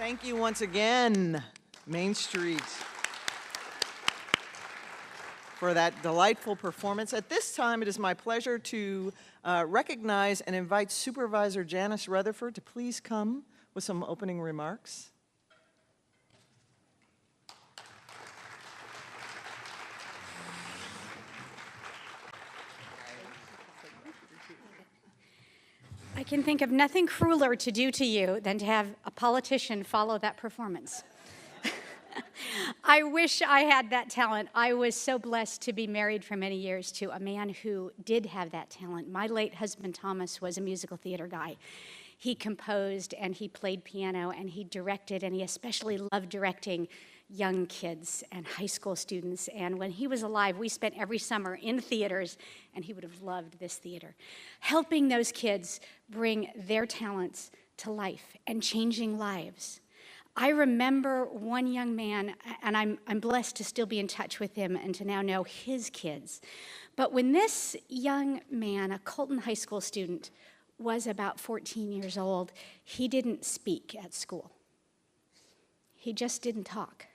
Thank you once again, Main Street, for that delightful performance. At this time, it is my pleasure to recognize and invite Supervisor Janice Rutherford to please come with some opening remarks. I can think of nothing crueler to do to you than to have a politician follow that performance. I wish I had that talent. I was so blessed to be married for many years to a man who did have that talent. My late husband, Thomas, was a musical theater guy. He composed and he played piano and he directed, and he especially loved directing young kids and high school students. And when he was alive, we spent every summer in theaters, and he would have loved this theater, helping those kids bring their talents to life and changing lives. I remember one young man, and I'm blessed to still be in touch with him and to now know his kids. But when this young man, a Colton High School student, was about 14 years old, he didn't speak at school. He just didn't talk.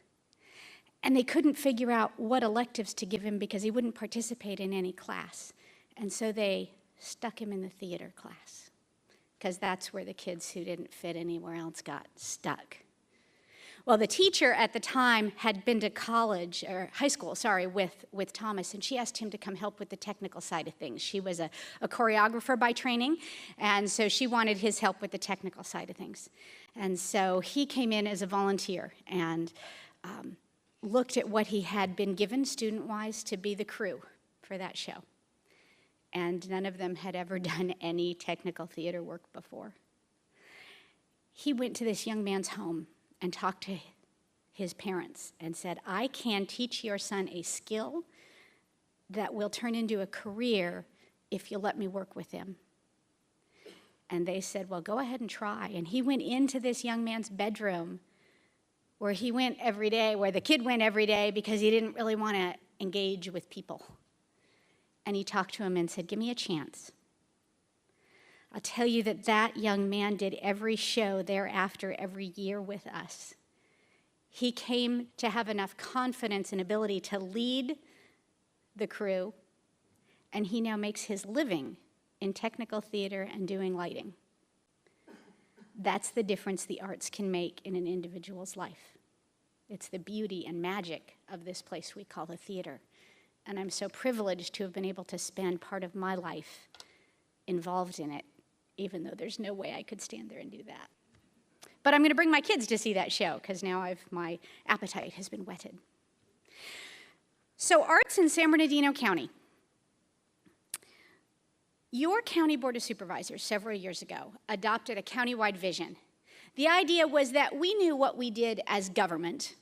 And they couldn't figure out what electives to give him because he wouldn't participate in any class. And so they stuck him in the theater class, because that's where the kids who didn't fit anywhere else got stuck. Well, the teacher at the time had been to college, or high school, sorry, with Thomas, and she asked him to come help with the technical side of things. She was a choreographer by training, and so she wanted his help with the technical side of things. And so he came in as a volunteer and looked at what he had been given student-wise to be the crew for that show. And none of them had ever done any technical theater work before. He went to this young man's home and talked to his parents and said, I can teach your son a skill that will turn into a career if you let me work with him. And they said, well, go ahead and try. And he went into this young man's bedroom where he went every day, where the kid went every day because he didn't really want to engage with people. And he talked to him and said, give me a chance. I'll tell you that that young man did every show thereafter every year with us. He came to have enough confidence and ability to lead the crew, and he now makes his living in technical theater and doing lighting. That's the difference the arts can make in an individual's life. It's the beauty and magic of this place we call the theater. And I'm so privileged to have been able to spend part of my life involved in it, even though there's no way I could stand there and do that. But I'm going to bring my kids to see that show, because now my appetite has been whetted. So arts in San Bernardino County. Your County Board of Supervisors several years ago adopted a countywide vision. The idea was that we knew what we did as government,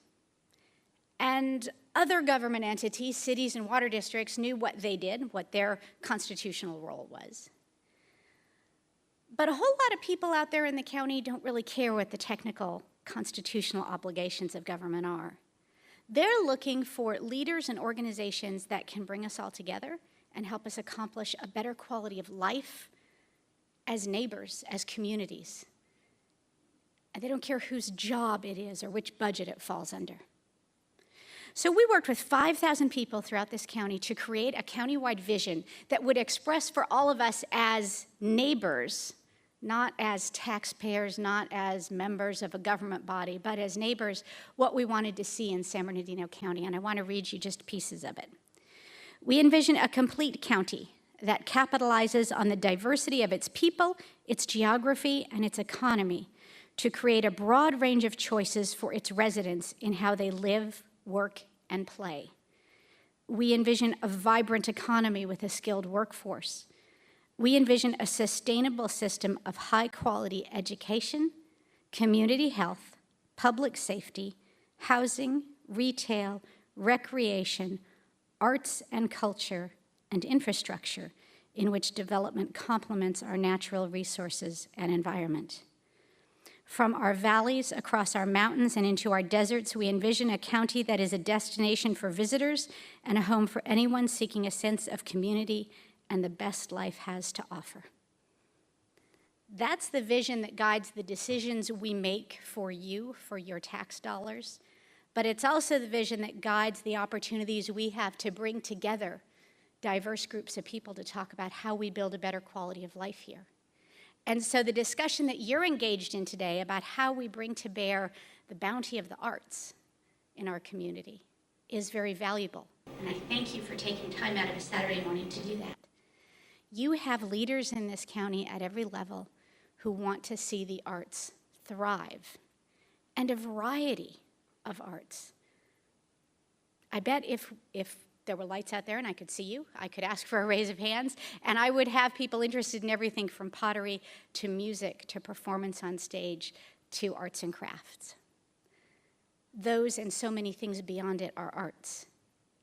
and other government entities, cities and water districts, knew what they did, what their constitutional role was. But a whole lot of people out there in the county don't really care what the technical constitutional obligations of government are. They're looking for leaders and organizations that can bring us all together and help us accomplish a better quality of life as neighbors, as communities. And they don't care whose job it is or which budget it falls under. So we worked with 5,000 people throughout this county to create a countywide vision that would express for all of us as neighbors, not as taxpayers, not as members of a government body, but as neighbors, what we wanted to see in San Bernardino County. And I want to read you just pieces of it. We envision a complete county that capitalizes on the diversity of its people, its geography, and its economy to create a broad range of choices for its residents in how they live, work, and play. We envision a vibrant economy with a skilled workforce. We envision a sustainable system of high-quality education, community health, public safety, housing, retail, recreation, arts and culture, and infrastructure in which development complements our natural resources and environment. From our valleys, across our mountains, and into our deserts, we envision a county that is a destination for visitors and a home for anyone seeking a sense of community and the best life has to offer. That's the vision that guides the decisions we make for you, for your tax dollars. But it's also the vision that guides the opportunities we have to bring together diverse groups of people to talk about how we build a better quality of life here. And so the discussion that you're engaged in today about how we bring to bear the bounty of the arts in our community is very valuable. And I thank you for taking time out of a Saturday morning to do that. You have leaders in this county at every level who want to see the arts thrive, and a variety of arts. I bet if there were lights out there and I could see you, I could ask for a raise of hands, and I would have people interested in everything from pottery to music to performance on stage to arts and crafts. Those and so many things beyond it are arts,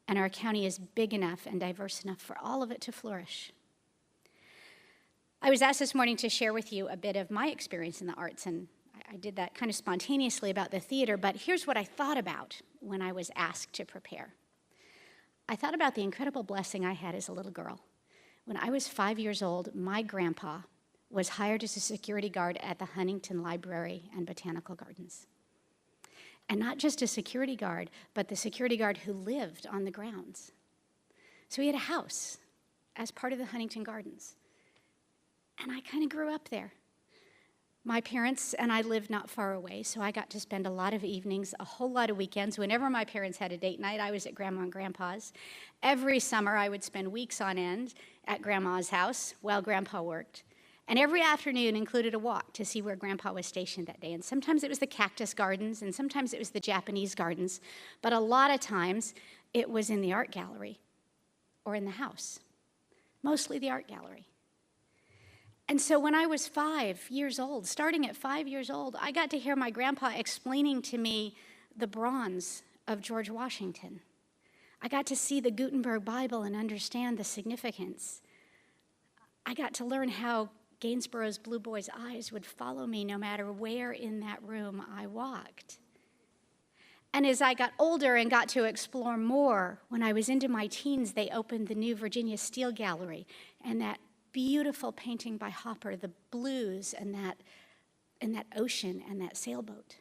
and our county is big enough and diverse enough for all of it to flourish. I was asked this morning to share with you a bit of my experience in the arts, and I did that kind of spontaneously about the theater, but here's what I thought about when I was asked to prepare. I thought about the incredible blessing I had as a little girl. When I was 5 years old, my grandpa was hired as a security guard at the Huntington Library and Botanical Gardens. And not just a security guard, but the security guard who lived on the grounds. So he had a house as part of the Huntington Gardens. And I kind of grew up there. My parents and I lived not far away, so I got to spend a lot of evenings, a whole lot of weekends. Whenever my parents had a date night, I was at Grandma and Grandpa's. Every summer, I would spend weeks on end at Grandma's house while Grandpa worked. And every afternoon included a walk to see where Grandpa was stationed that day. And sometimes it was the cactus gardens, and sometimes it was the Japanese gardens. But a lot of times, it was in the art gallery or in the house, mostly the art gallery. And so when I was 5 years old, starting at 5 years old, I got to hear my grandpa explaining to me the bronze of George Washington. I got to see the Gutenberg Bible and understand the significance. I got to learn how Gainsborough's Blue Boy's eyes would follow me no matter where in that room I walked. And as I got older and got to explore more, when I was into my teens, they opened the new Virginia Steel Gallery, and that beautiful painting by Hopper, the blues and that ocean and that sailboat.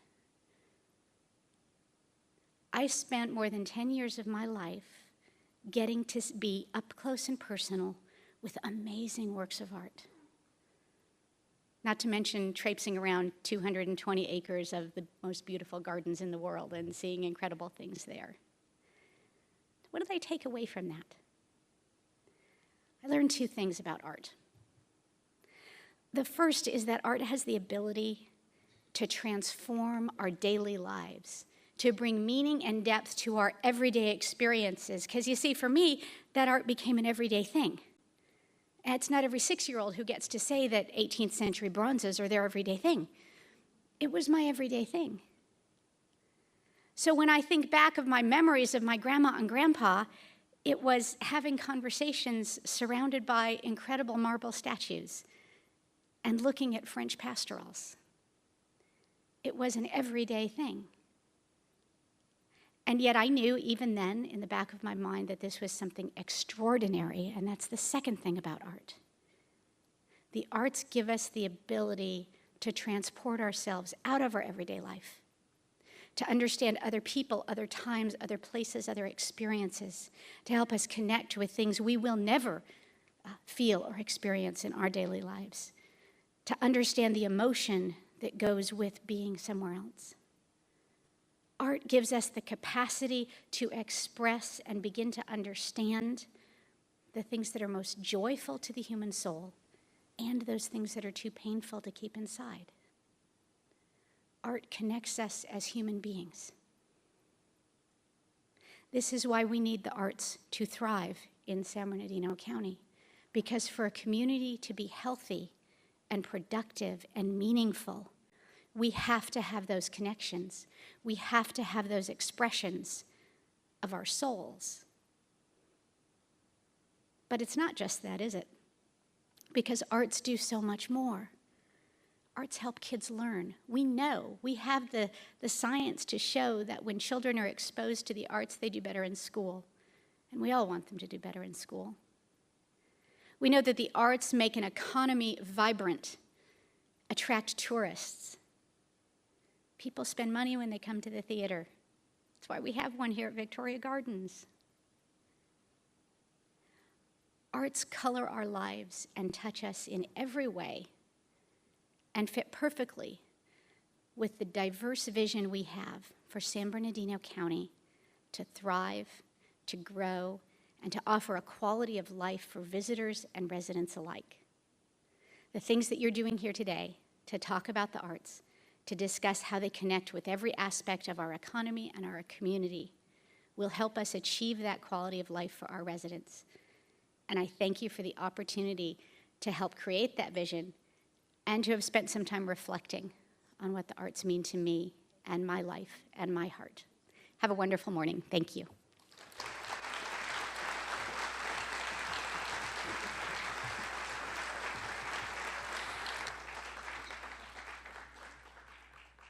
I spent more than 10 years of my life getting to be up close and personal with amazing works of art. Not to mention traipsing around 220 acres of the most beautiful gardens in the world and seeing incredible things there. What did I take away from that? I learned two things about art. The first is that art has the ability to transform our daily lives, to bring meaning and depth to our everyday experiences. Because you see, for me, that art became an everyday thing. And it's not every 6-year-old who gets to say that 18th century bronzes are their everyday thing. It was my everyday thing. So when I think back of my memories of my grandma and grandpa, it was having conversations surrounded by incredible marble statues and looking at French pastorals. It was an everyday thing. And yet I knew even then in the back of my mind that this was something extraordinary, and that's the second thing about art. The arts give us the ability to transport ourselves out of our everyday life, to understand other people, other times, other places, other experiences, to help us connect with things we will never feel or experience in our daily lives, to understand the emotion that goes with being somewhere else. Art gives us the capacity to express and begin to understand the things that are most joyful to the human soul and those things that are too painful to keep inside. Art connects us as human beings. This is why we need the arts to thrive in San Bernardino County, because for a community to be healthy and productive and meaningful, we have to have those connections. We have to have those expressions of our souls. But it's not just that, is it? Because arts do so much more. Arts help kids learn. We know, we have the science to show that when children are exposed to the arts, they do better in school. And we all want them to do better in school. We know that the arts make an economy vibrant. attract tourists. People spend money when they come to the theater. That's why we have one here at Victoria Gardens. Arts color our lives and touch us in every way and fit perfectly with the diverse vision we have for San Bernardino County to thrive, to grow, and to offer a quality of life for visitors and residents alike. The things that you're doing here today to talk about the arts, to discuss how they connect with every aspect of our economy and our community, will help us achieve that quality of life for our residents. And I thank you for the opportunity to help create that vision and to have spent some time reflecting on what the arts mean to me and my life and my heart. Have a wonderful morning. Thank you.